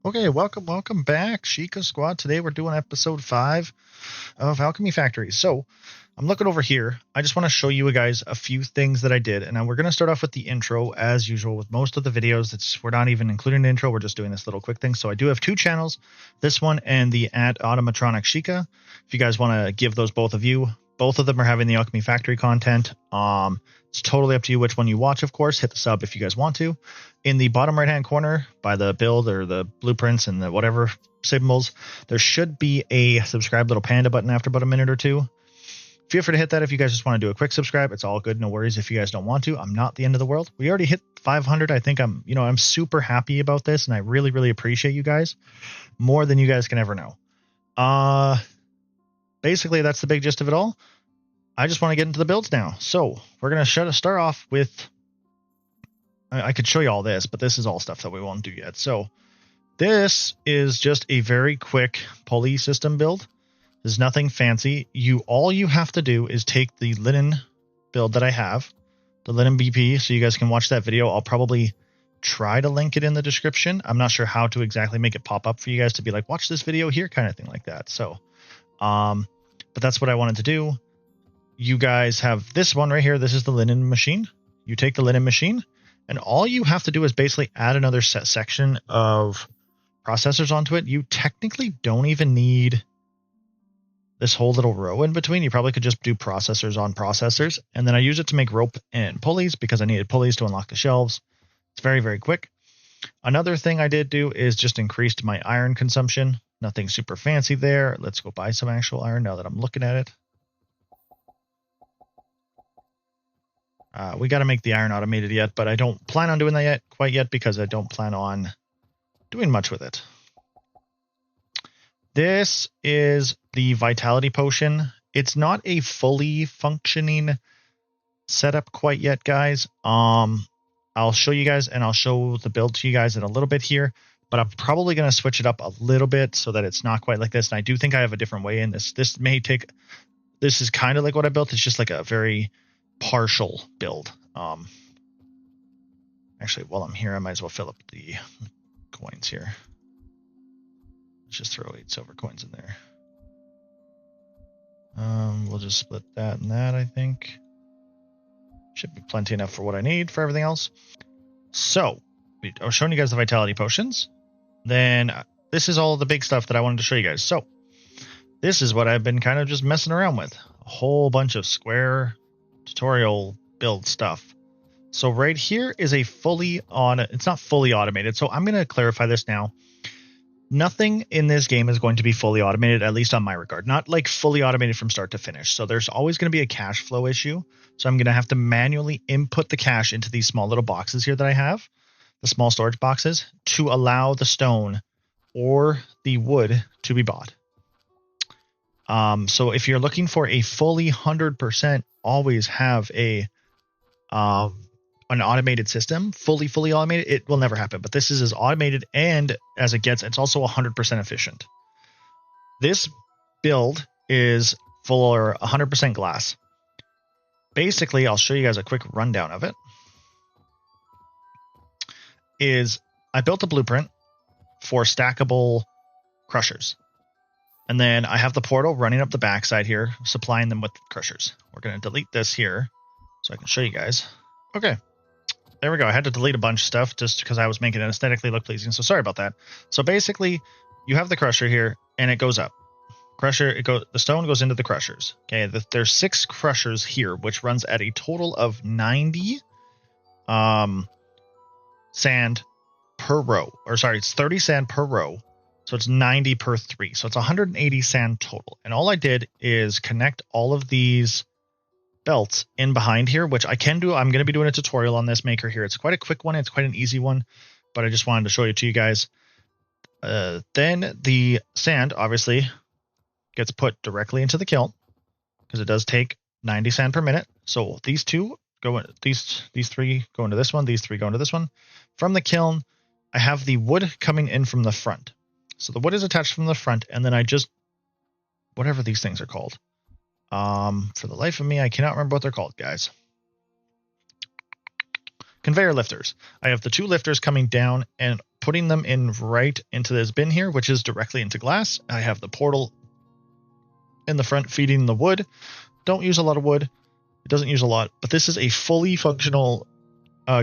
Okay, welcome back, Shika Squad. Today we're doing episode 5 of Alchemy Factory. So, I'm looking over here. I just want to show you guys a few things that I did, and we're going to start off with the intro as usual. With most of the videos, we're not even including the intro. We're just doing this little quick thing. So I do have two channels, this one and the @AutomatroniczShika. If you guys want to give those both of you, both of them are having the Alchemy Factory content. It's totally up to you which one you watch, of course. Hit the sub if you guys want to. In the bottom right-hand corner, by the build or the blueprints and the whatever symbols, there should be a subscribe little panda button after about a minute or two. Feel free to hit that if you guys just want to do a quick subscribe. It's all good, no worries if you guys don't want to. I'm not the end of the world. We already hit 500. I think I'm super happy about this, and I really, really appreciate you guys more than you guys can ever know. Basically, that's the big gist of it all. I just want to get into the builds now. So we're going to start off with, I could show you all this, but this is all stuff that we won't do yet. So this is just a very quick pulley system build. There's nothing fancy. All you have to do is take the linen build that I have, the linen BP, so you guys can watch that video. I'll probably try to link it in the description. I'm not sure how to exactly make it pop up for you guys to be like, watch this video here, kind of thing like that. So, but that's what I wanted to do. You guys have this one right here. This is the linen machine. You take the linen machine, and all you have to do is basically add another section of processors onto it. You technically don't even need this whole little row in between. You probably could just do processors on processors. And then I use it to make rope and pulleys because I needed pulleys to unlock the shelves. It's very, very quick. Another thing I did do is just increased my iron consumption. Nothing super fancy there. Let's go buy some actual iron now that I'm looking at it. We got to make the iron automated yet, but I don't plan on doing that quite yet because I don't plan on doing much with it. This is the vitality potion. It's not a fully functioning setup quite yet, guys. I'll show you guys, and I'll show the build to you guys in a little bit here, but I'm probably going to switch it up a little bit so that it's not quite like this. And I do think I have a different way in this. This is kind of like what I built. It's just like a very partial build. Actually, while I'm here, I might as well fill up the coins here. Let's just throw 8 silver coins in there. We'll just split that and that, I think. Should be plenty enough for what I need for everything else. So, I was showing you guys the vitality potions. Then this is all the big stuff that I wanted to show you guys. So, this is what I've been kind of just messing around with. A whole bunch of square tutorial build stuff. So right here is a it's not fully automated. So I'm going to clarify this now. Nothing in this game is going to be fully automated, at least on my regard. Not like fully automated from start to finish. So there's always going to be a cash flow issue. So I'm going to have to manually input the cash into these small little boxes here that I have, the small storage boxes, to allow the stone or the wood to be bought. So if you're looking for a fully 100%, always have an automated system, fully automated, it will never happen. But this is as automated and as it gets. It's also 100% efficient. This build is for 100% glass. Basically, I'll show you guys a quick rundown of it. I built a blueprint for stackable crushers. And then I have the portal running up the backside here, supplying them with crushers. We're going to delete this here so I can show you guys. Okay, there we go. I had to delete a bunch of stuff just because I was making it aesthetically look pleasing. So sorry about that. So basically, you have the crusher here, and it goes up. The stone goes into the crushers. Okay, there's 6 crushers here, which runs at a total of 90 sand per row. Or sorry, it's 30 sand per row. So it's 90 per 3. So it's 180 sand total. And all I did is connect all of these belts in behind here, which I can do. I'm going to be doing a tutorial on this maker here. It's quite a quick one. It's quite an easy one, but I just wanted to show it to you guys. Then the sand obviously gets put directly into the kiln because it does take 90 sand per minute. So these 3 go into this one. These 3 go into this one. From the kiln, I have the wood coming in from the front. So the wood is attached from the front, and then I just, whatever these things are called. For the life of me, I cannot remember what they're called, guys. Conveyor lifters. I have the 2 lifters coming down and putting them in right into this bin here, which is directly into glass. I have the portal in the front feeding the wood. Don't use a lot of wood. It doesn't use a lot, but this is a fully functional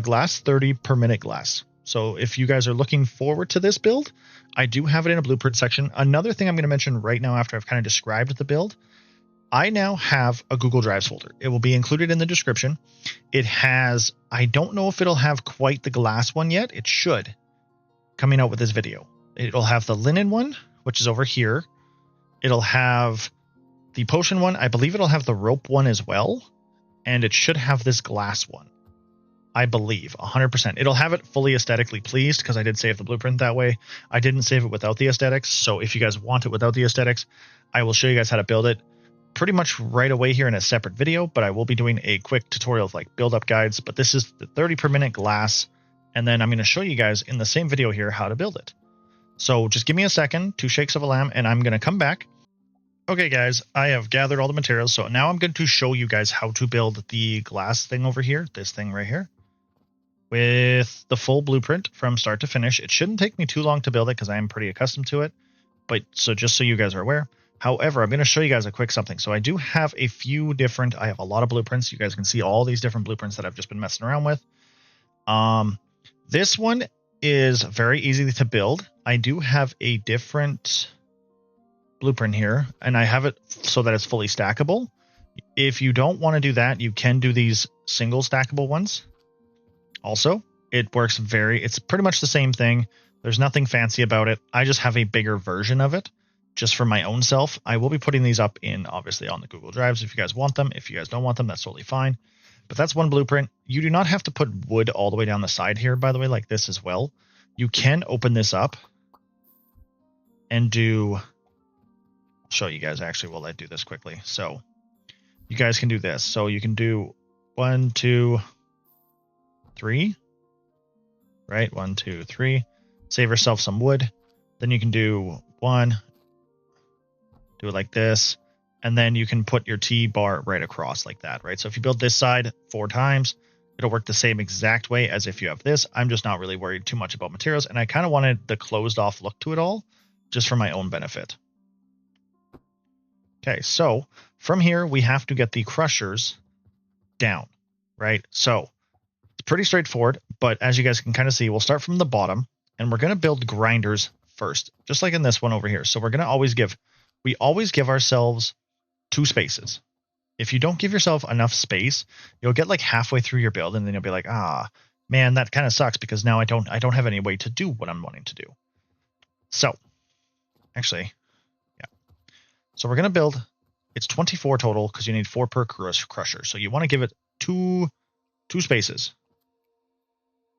glass, 30 per minute glass. So if you guys are looking forward to this build, I do have it in a blueprint section. Another thing I'm going to mention right now after I've kind of described the build, I now have a Google Drives folder. It will be included in the description. It has, I don't know if it'll have quite the glass one yet. It should, coming out with this video. It'll have the linen one, which is over here. It'll have the potion one. I believe it'll have the rope one as well. And it should have this glass one. I believe 100%. It'll have it fully aesthetically pleased because I did save the blueprint that way. I didn't save it without the aesthetics. So if you guys want it without the aesthetics, I will show you guys how to build it pretty much right away here in a separate video, but I will be doing a quick tutorial of like build up guides, but this is the 30 per minute glass. And then I'm going to show you guys in the same video here how to build it. So just give me a second, 2 shakes of a lamb, and I'm going to come back. Okay guys, I have gathered all the materials. So now I'm going to show you guys how to build the glass thing over here, this thing right here, with the full blueprint from start to finish. It shouldn't take me too long to build it because I am pretty accustomed to it. But so just so you guys are aware. However, I'm going to show you guys a quick something. So I do have a few different, I have a lot of blueprints. You guys can see all these different blueprints that I've just been messing around with. This one is very easy to build. I do have a different blueprint here, and I have it so that it's fully stackable. If you don't want to do that, you can do these single stackable ones. Also, it works it's pretty much the same thing. There's nothing fancy about it. I just have a bigger version of it. Just for my own self. I will be putting these up in, obviously, on the Google Drives if you guys want them. If you guys don't want them, that's totally fine. But that's one blueprint. You do not have to put wood all the way down the side here, by the way, like this as well. You can open this up and do... I'll show you guys actually while I do this quickly. So you guys can do this. So you can do 1, 2, 3. Right? 1, 2, 3. Save yourself some wood. Then you can do 1... do it like this, and then you can put your T-bar right across like that, right? So if you build this side 4 times, it'll work the same exact way as if you have this. I'm just not really worried too much about materials, and I kind of wanted the closed off look to it all, just for my own benefit. Okay, so from here, we have to get the crushers down, right? So it's pretty straightforward, but as you guys can kind of see, we'll start from the bottom, and we're going to build grinders first, just like in this one over here. So we're going to always give... We always give ourselves 2 spaces. If you don't give yourself enough space, you'll get like halfway through your build and then you'll be like, man, that kind of sucks because now I don't have any way to do what I'm wanting to do. So actually, yeah. So we're going to build, it's 24 total because you need 4 per crusher. So you want to give it 2 spaces,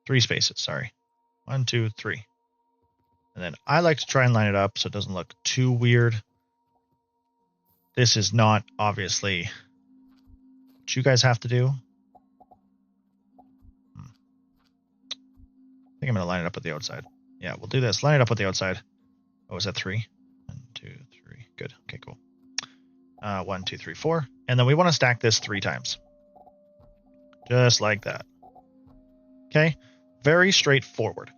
3 spaces, sorry. 1, 2, 3. And then I like to try and line it up so it doesn't look too weird. This is not obviously what you guys have to do. I think I'm going to line it up with the outside. Yeah, we'll do this. Line it up with the outside. Oh, is that 3? 1, 2, 3. Good. Okay, cool. 1, 2, 3, 4. And then we want to stack this 3 times. Just like that. Okay. Very straightforward.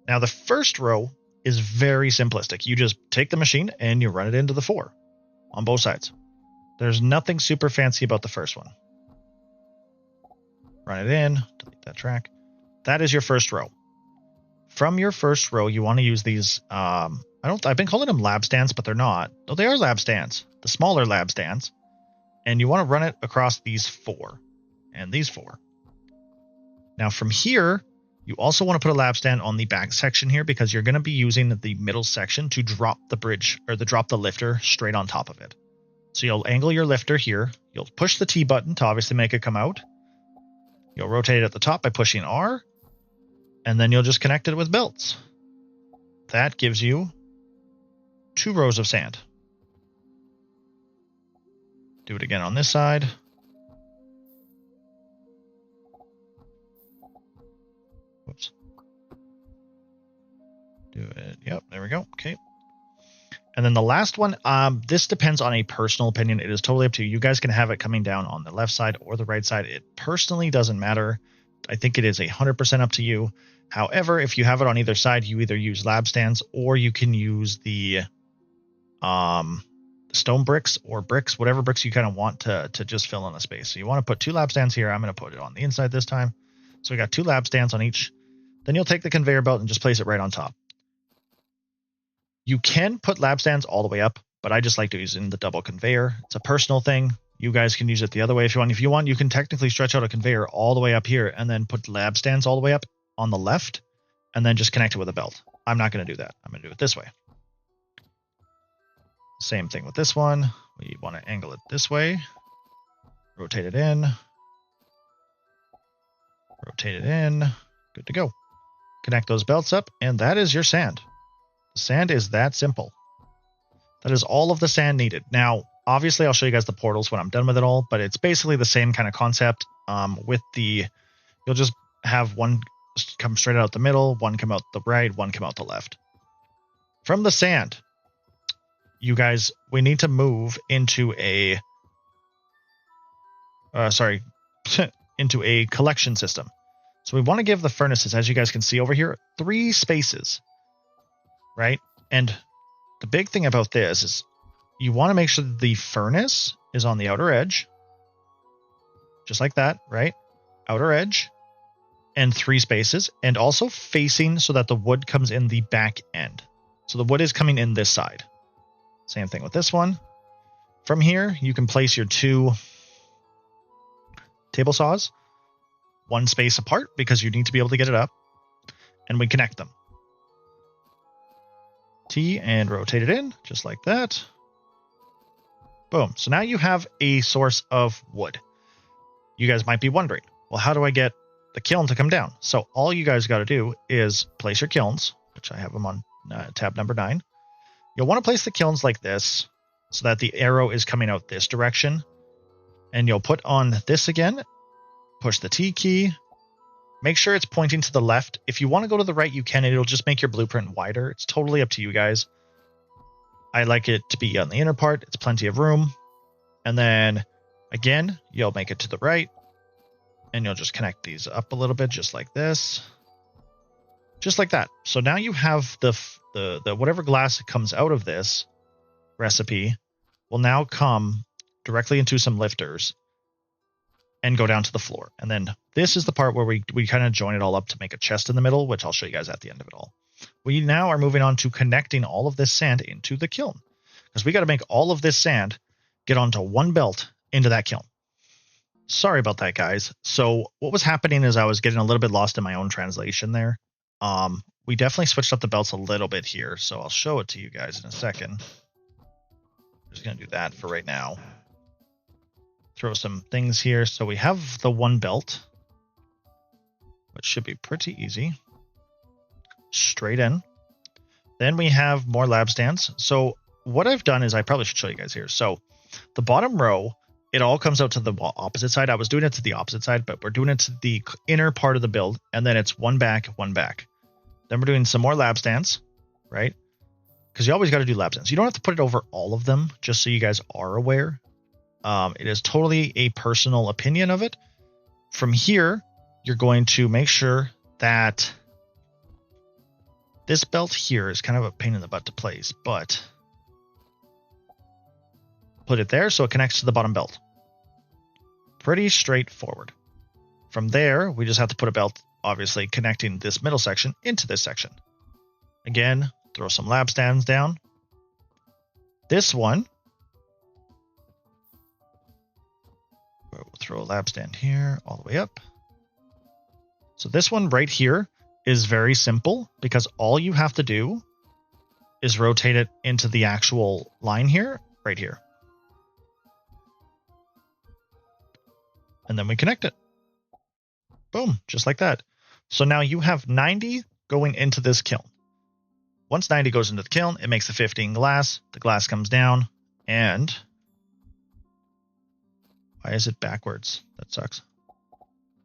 Now the first row is very simplistic. You just take the machine and you run it into the 4 on both sides. There's nothing super fancy about the first one. Run it in, delete that track. That is your first row. From your first row, you want to use these, I've been calling them lab stands, but they're not. No, they are lab stands, the smaller lab stands. And you want to run it across these 4 and these 4. Now from here, you also want to put a lab stand on the back section here because you're going to be using the middle section to drop the bridge or drop the lifter straight on top of it. So you'll angle your lifter here. You'll push the T button to obviously make it come out. You'll rotate it at the top by pushing R, and then you'll just connect it with belts. That gives you 2 rows of sand. Do it again on this side. Whoops. Do it. Yep, there we go. Okay. And then the last one, this depends on a personal opinion. It is totally up to you. You guys can have it coming down on the left side or the right side. It personally doesn't matter. I think it is 100% up to you. However, if you have it on either side, you either use lab stands or you can use the stone bricks or bricks, whatever bricks you kind of want to just fill in the space. So you want to put 2 lab stands here. I'm going to put it on the inside this time. So we got 2 lab stands on each. Then you'll take the conveyor belt and just place it right on top. You can put lab stands all the way up, but I just like to use it in the double conveyor. It's a personal thing. You guys can use it the other way if you want. If you want, you can technically stretch out a conveyor all the way up here and then put lab stands all the way up on the left and then just connect it with a belt. I'm not going to do that. I'm going to do it this way. Same thing with this one. We want to angle it this way. Rotate it in. Rotate it in. Good to go. Connect those belts up, and that is your sand. The sand is that simple. That is all of the sand needed. Now, obviously, I'll show you guys the portals when I'm done with it all, but it's basically the same kind of concept. You'll just have one come straight out the middle, one come out the right, one come out the left. From the sand, you guys, we need to move into a into a collection system. So we want to give the furnaces, as you guys can see over here, 3 spaces, right? And the big thing about this is you want to make sure that the furnace is on the outer edge, just like that, right? Outer edge and 3 spaces, and also facing so that the wood comes in the back end. So the wood is coming in this side. Same thing with this one. From here, you can place your 2 table saws, 1 space apart because you need to be able to get it up, and we connect them. T and rotate it in just like that. Boom. So now you have a source of wood. You guys might be wondering, well, how do I get the kiln to come down? So all you guys got to do is place your kilns, which I have them on tab number 9. You'll want to place the kilns like this so that the arrow is coming out this direction. And you'll put on this again, push the T key, make sure it's pointing to the left. If you want to go to the right, you can. It'll just make your blueprint wider. It's totally up to you guys. I like it to be on the inner part. It's plenty of room. And then again, you'll make it to the right and you'll just connect these up a little bit, just like this, just like that. So now you have the whatever glass comes out of this recipe will now come directly into some lifters and go down to the floor. And then this is the part where we kind of join it all up to make a chest in the middle, which I'll show you guys at the end of it all. We now are moving on to connecting all of this sand into the kiln, because we got to make all of this sand get onto one belt into that kiln. Sorry about that, guys. So what was happening is I was getting a little bit lost in my own translation there. We definitely switched up the belts a little bit here, so I'll show it to you guys in a second. I'm just going to do that for right now. Throw some things here. So we have the one belt, which should be pretty easy. Straight in. Then we have more lab stands. So what I've done is, I probably should show you guys here. So the bottom row, it all comes out to the opposite side. I was doing it to the opposite side, but we're doing it to the inner part of the build. And then it's one back, one back. Then we're doing some more lab stands, right? Because you always got to do lab stands. You don't have to put it over all of them, just so you guys are aware. It is totally a personal opinion of it. From here, you're going to make sure that this belt here is kind of a pain in the butt to place, but put it there so it connects to the bottom belt. Pretty straightforward. From there, we just have to put a belt, obviously, connecting this middle section into this section. Again, throw some lab stands down. This one, we'll throw a lab stand here all the way up. So this one right here is very simple, because all you have to do is rotate it into the actual line here, right here. And then we connect it. Boom, just like that. So now you have 90 going into this kiln. Once 90 goes into the kiln, it makes the 15 glass. The glass comes down, and why is it backwards? That sucks.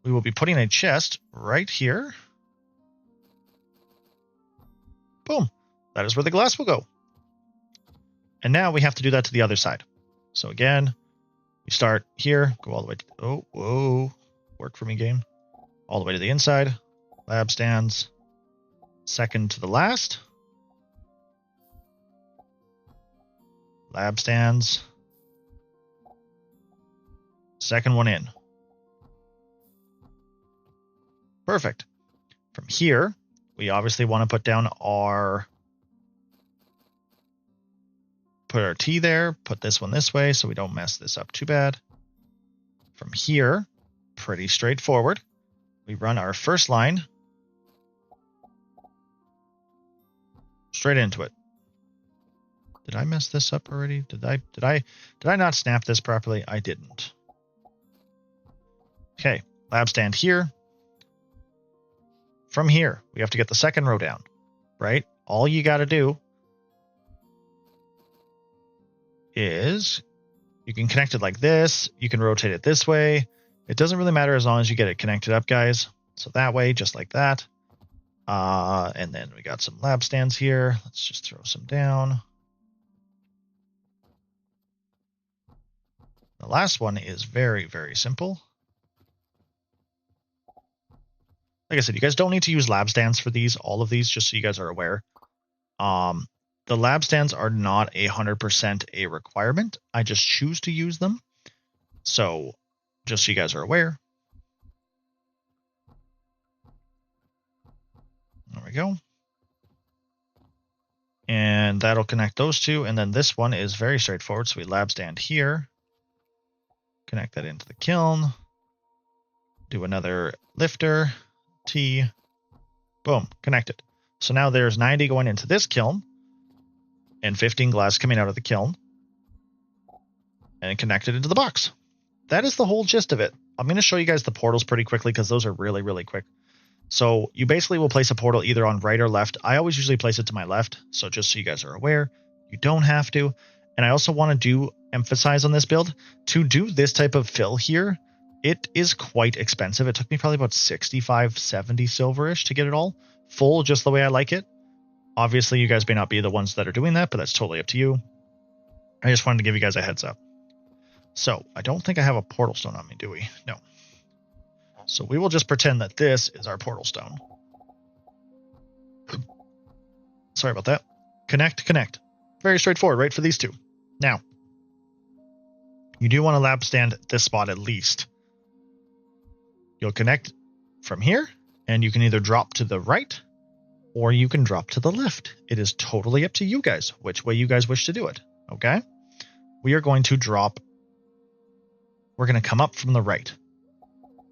We will be putting a chest right here. Boom. That is where the glass will go. And now we have to do that to the other side. So again, we start here, go all the way to, oh, whoa, work for me, game. all the way to the inside. Lab stands, second to the last. Lab stands, second one in. Perfect. From here, we obviously want to put our T there, put this one this way so we don't mess this up too bad. From here, pretty straightforward. We run our first line straight into it. Did I mess this up already? Did I not snap this properly? I didn't. Okay, lab stand here. From here, we have to get the second row down, right? All you got to do is you can connect it like this. You can rotate it this way. It doesn't really matter as long as you get it connected up, guys. So that way, just like that. And then we got some lab stands here. Let's just throw some down. The last one is very, very simple. Like I said, you guys don't need to use lab stands for these, all of these, just so you guys are aware. The lab stands are not 100% a requirement. I just choose to use them. So just so you guys are aware. There we go. And that'll connect those two. And then this one is very straightforward. So we lab stand here. Connect that into the kiln. Do another lifter. T. Boom. Connected. So now there's 90 going into this kiln. And 15 glass coming out of the kiln. And connected into the box. That is the whole gist of it. I'm going to show you guys the portals pretty quickly because those are really, really quick. So you basically will place a portal either on right or left. I always usually place it to my left. So just so you guys are aware, you don't have to. And I also want to emphasize on this build, to do this type of fill here, it is quite expensive. It took me probably about 65, 70 silverish to get it all full, just the way I like it. Obviously, you guys may not be the ones that are doing that, but that's totally up to you. I just wanted to give you guys a heads up. So I don't think I have a portal stone on me, do we? No. So we will just pretend that this is our portal stone. Sorry about that. Connect, connect. Very straightforward, right, for these two. Now, you do want to lab stand this spot at least. You'll connect from here, and you can either drop to the right, or you can drop to the left. It is totally up to you guys, which way you guys wish to do it, okay? We are going to drop. We're going to come up from the right.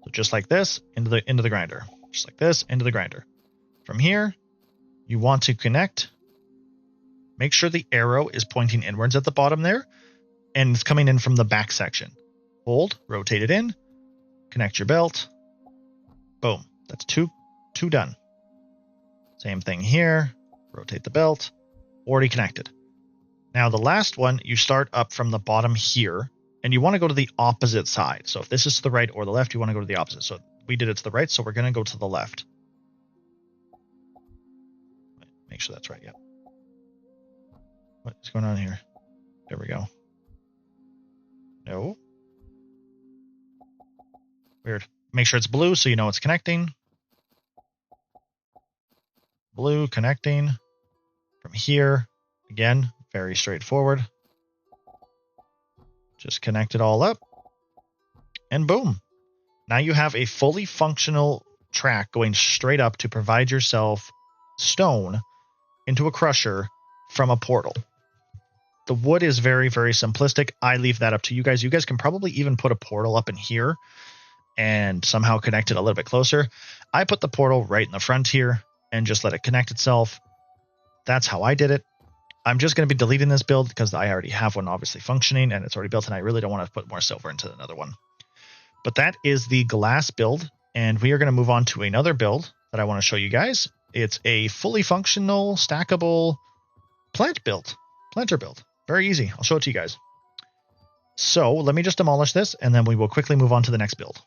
So just like this, into the grinder. Just like this, into the grinder. From here, you want to connect. Make sure the arrow is pointing inwards at the bottom there, and it's coming in from the back section. Hold, rotate it in, connect your belt. Boom. That's two done. Same thing here. Rotate the belt. Already connected. Now the last one, you start up from the bottom here, and you want to go to the opposite side. So if this is to the right or the left, you want to go to the opposite. So we did it to the right, so we're going to go to the left. Make sure that's right. Yep. What's going on here? There we go. No. Weird. Make sure it's blue so you know it's connecting. Blue connecting. From here, again, very straightforward. Just connect it all up. And boom. Now you have a fully functional track going straight up to provide yourself stone into a crusher from a portal. The wood is very, very simplistic. I leave that up to you guys. You guys can probably even put a portal up in here and somehow connect it a little bit closer. I put the portal right in the front here and just let it connect itself. That's how I did it. I'm just going to be deleting this build because I already have one obviously functioning and it's already built, and I really don't want to put more silver into another one. But that is the glass build, and we are going to move on to another build that I want to show you guys. It's a fully functional, stackable planter build. Very easy. I'll show it to you guys. So let me just demolish this, and then we will quickly move on to the next build.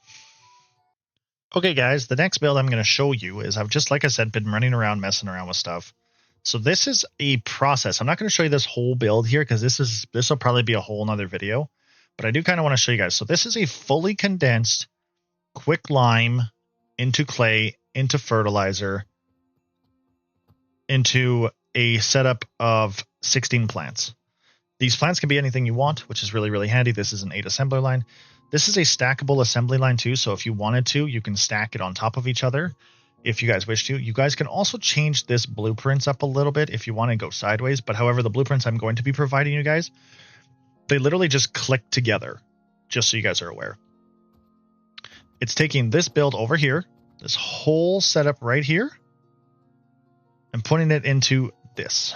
Okay, guys, the next build I'm going to show you is, I've just, like I said, been running around, messing around with stuff. So this is a process. I'm not going to show you this whole build here because this will probably be a whole nother video, but I do kind of want to show you guys. So this is a fully condensed quick lime into clay, into fertilizer, into a setup of 16 plants. These plants can be anything you want, which is really, really handy. This is an 8 assembler line. This is a stackable assembly line too, so if you wanted to, you can stack it on top of each other if you guys wish to. You guys can also change this blueprints up a little bit if you want to go sideways, but however, the blueprints I'm going to be providing you guys, they literally just click together, just so you guys are aware. It's taking this build over here, this whole setup right here, and putting it into this.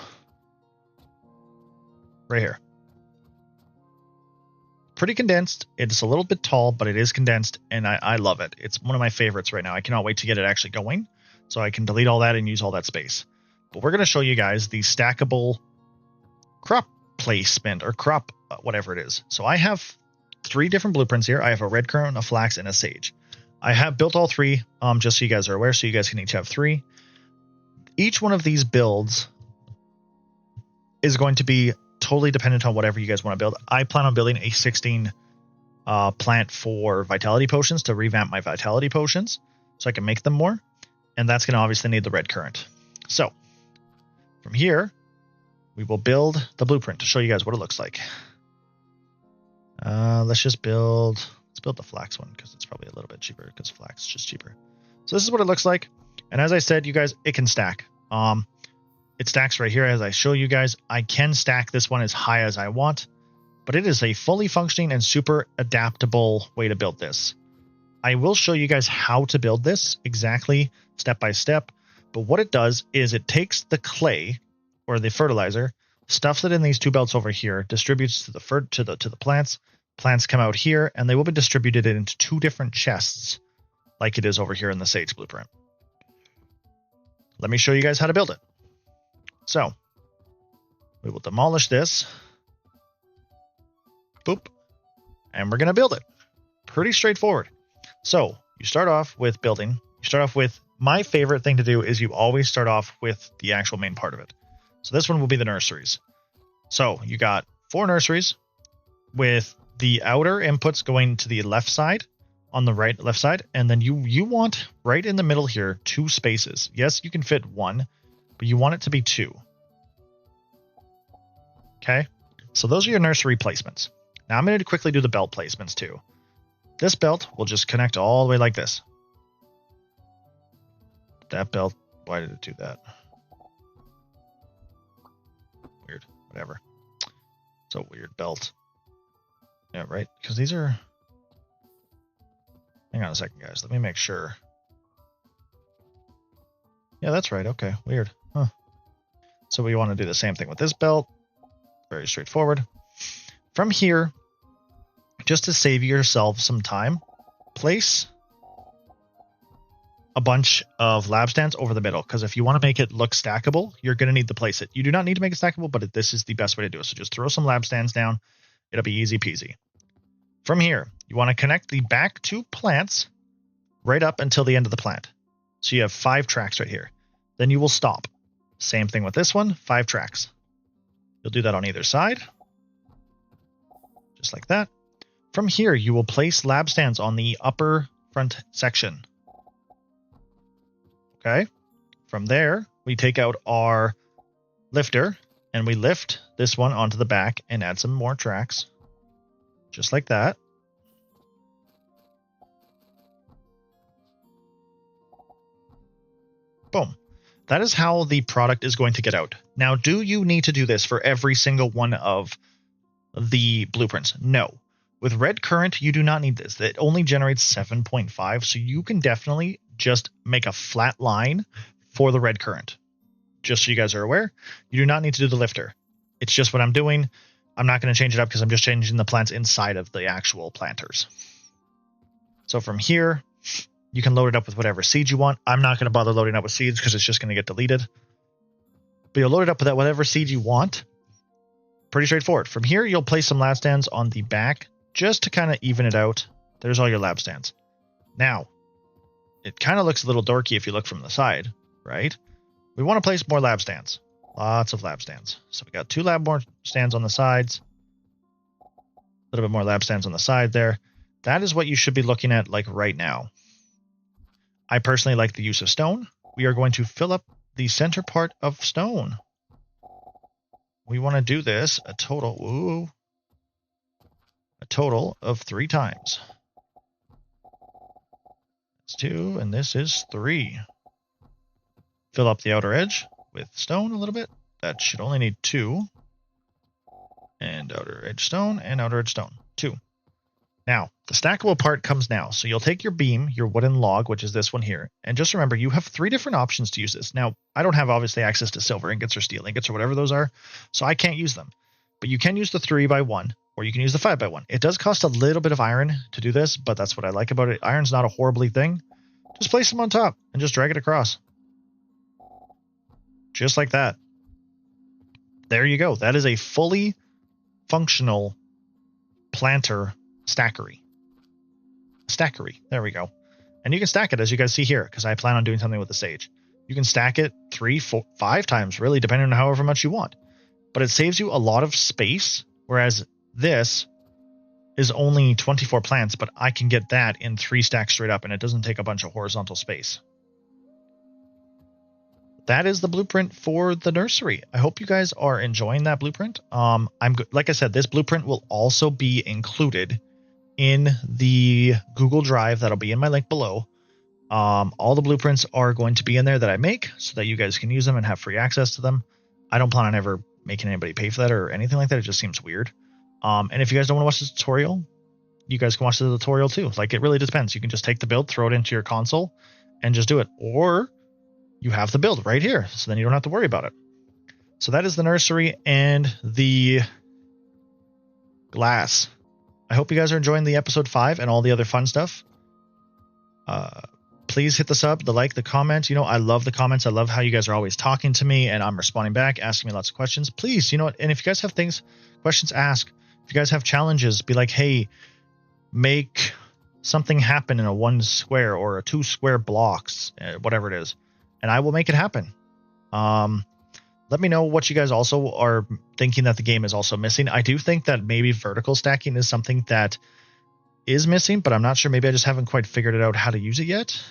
Right here. Pretty condensed. It's a little bit tall, but it is condensed, and I love it. It's one of my favorites right now. I cannot wait to get it actually going, so I can delete all that and use all that space. But we're going to show you guys the stackable crop placement, or crop, whatever it is. So I have 3 different blueprints here. I have a red currant, a flax, and a sage. I have built all 3, just so you guys are aware, so you guys can each have 3. Each one of these builds is going to be totally dependent on whatever you guys want to build. I plan on building a 16 plant for vitality potions to revamp my vitality potions so I can make them more. And that's going to obviously need the red currant. So from here, we will build the blueprint to show you guys what it looks like. Let's build the flax one because it's probably a little bit cheaper because flax is just cheaper. So this is what it looks like. And as I said, you guys, it can stack. It stacks right here as I show you guys. I can stack this one as high as I want, but it is a fully functioning and super adaptable way to build this. I will show you guys how to build this exactly step by step, but what it does is it takes the clay or the fertilizer, stuffs it in these 2 belts over here, distributes to the plants. Plants come out here, and they will be distributed into 2 different chests like it is over here in the Sage blueprint. Let me show you guys how to build it. So we will demolish this. Boop. And we're going to build it. Pretty straightforward. So you start off with building. You start off with, my favorite thing to do is you always start off with the actual main part of it. So this one will be the nurseries. So you got 4 nurseries with the outer inputs going to the left side, on the left side, and then you want right in the middle here 2 spaces. Yes, you can fit 1, but you want it to be 2. Okay, so those are your nursery placements. Now I'm going to quickly do the belt placements too. This belt will just connect all the way like this. That belt, why did it do that? Weird, whatever. So weird belt. Yeah, right, because these are... Hang on a second, guys. Let me make sure. Yeah, that's right. Okay, weird. Huh. So we want to do the same thing with this belt. Very straightforward. From here, just to save yourself some time, place a bunch of lab stands over the middle, because if you want to make it look stackable, you're going to need to place it. You do not need to make it stackable, but this is the best way to do it. So just throw some lab stands down. It'll be easy peasy. From here, you want to connect the back 2 plants right up until the end of the plant. So you have 5 tracks right here. Then you will stop. Same thing with this one, 5 tracks. You'll do that on either side. Just like that. From here, you will place lab stands on the upper front section. Okay. From there, we take out our lifter and we lift this one onto the back and add some more tracks. Just like that. Boom. That is how the product is going to get out. Now, do you need to do this for every single one of the blueprints? No. With red currant, you do not need this. It only generates 7.5, so you can definitely just make a flat line for the red currant. Just so you guys are aware, you do not need to do the lifter. It's just what I'm doing. I'm not going to change it up because I'm just changing the plants inside of the actual planters. So from here, you can load it up with whatever seeds you want. I'm not going to bother loading up with seeds because it's just going to get deleted. But you'll load it up with whatever seed you want. Pretty straightforward. From here, you'll place some lab stands on the back just to kind of even it out. There's all your lab stands. Now, it kind of looks a little dorky if you look from the side, right? We want to place more lab stands. Lots of lab stands. So we got 2 more stands on the sides. A little bit more lab stands on the side there. That is what you should be looking at like right now. I personally like the use of stone. We are going to fill up the center part of stone. We want to do this a total of 3 times. That's 2, and this is 3. Fill up the outer edge with stone a little bit. That should only need 2. And outer edge stone and outer edge stone. 2. Now, the stackable part comes now. So you'll take your beam, your wooden log, which is this one here. And just remember, you have 3 different options to use this. Now, I don't have obviously access to silver ingots or steel ingots or whatever those are, so I can't use them. But you can use the 3x1, or you can use the 5x1. It does cost a little bit of iron to do this, but that's what I like about it. Iron's not a horribly thing. Just place them on top and just drag it across. Just like that. There you go. That is a fully functional planter stackery. There we go. And you can stack it as you guys see here, because I plan on doing something with the sage. You can stack it 3, 4, 5 times, really, depending on however much you want. But it saves you a lot of space, whereas this is only 24 plants, but I can get that in 3 stacks straight up, and it doesn't take a bunch of horizontal space. That is the blueprint for the nursery. I hope you guys are enjoying that blueprint. Like I said, this blueprint will also be included in the Google Drive that'll be in my link below. All the blueprints are going to be in there that I make so that you guys can use them and have free access to them. I don't plan on ever making anybody pay for that or anything like that. It just seems weird. And if you guys don't want to watch the tutorial, you guys can watch the tutorial too. Like, it really depends. You can just take the build, throw it into your console, and just do it. Or you have the build right here, so then you don't have to worry about it. So that is the nursery and the glass. I hope you guys are enjoying the episode 5 and all the other fun stuff. Please hit the sub, the like, the comment. You know, I love the comments. I love how you guys are always talking to me and I'm responding back, asking me lots of questions. Please, you know what? And if you guys have questions, ask. If you guys have challenges, be like, hey, make something happen in a 1 square or a 2 square blocks, whatever it is. And I will make it happen. Let me know what you guys also are thinking that the game is also missing. I do think that maybe vertical stacking is something that is missing, but I'm not sure. Maybe I just haven't quite figured it out how to use it yet.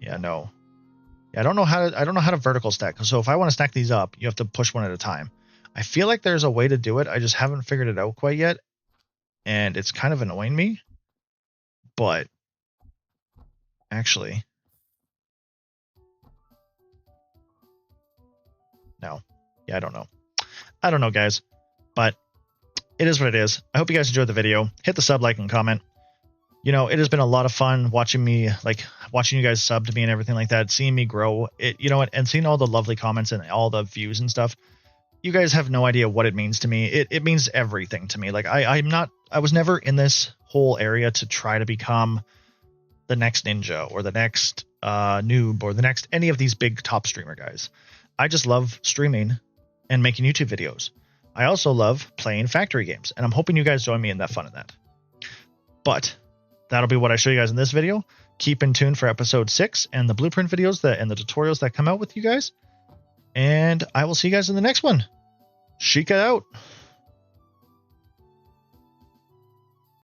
Yeah, no. Yeah, I don't know how to vertical stack. So if I want to stack these up, you have to push one at a time. I feel like there's a way to do it. I just haven't figured it out quite yet. And it's kind of annoying me. But actually, no. Yeah, I don't know. I don't know, guys. But it is what it is. I hope you guys enjoyed the video. Hit the sub, like, and comment. You know, it has been a lot of fun watching you guys sub to me and everything like that, seeing me grow. You know what, and seeing all the lovely comments and all the views and stuff. You guys have no idea what it means to me. It means everything to me. Like, I was never in this whole area to try to become the next ninja or the next noob or the next any of these big top streamer guys. I just love streaming and making YouTube videos. I also love playing factory games, and I'm hoping you guys join me in that fun of that. But that'll be what I show you guys in this video. Keep in tune for episode 6 and the blueprint videos and the tutorials that come out with you guys. And I will see you guys in the next one. Shika out.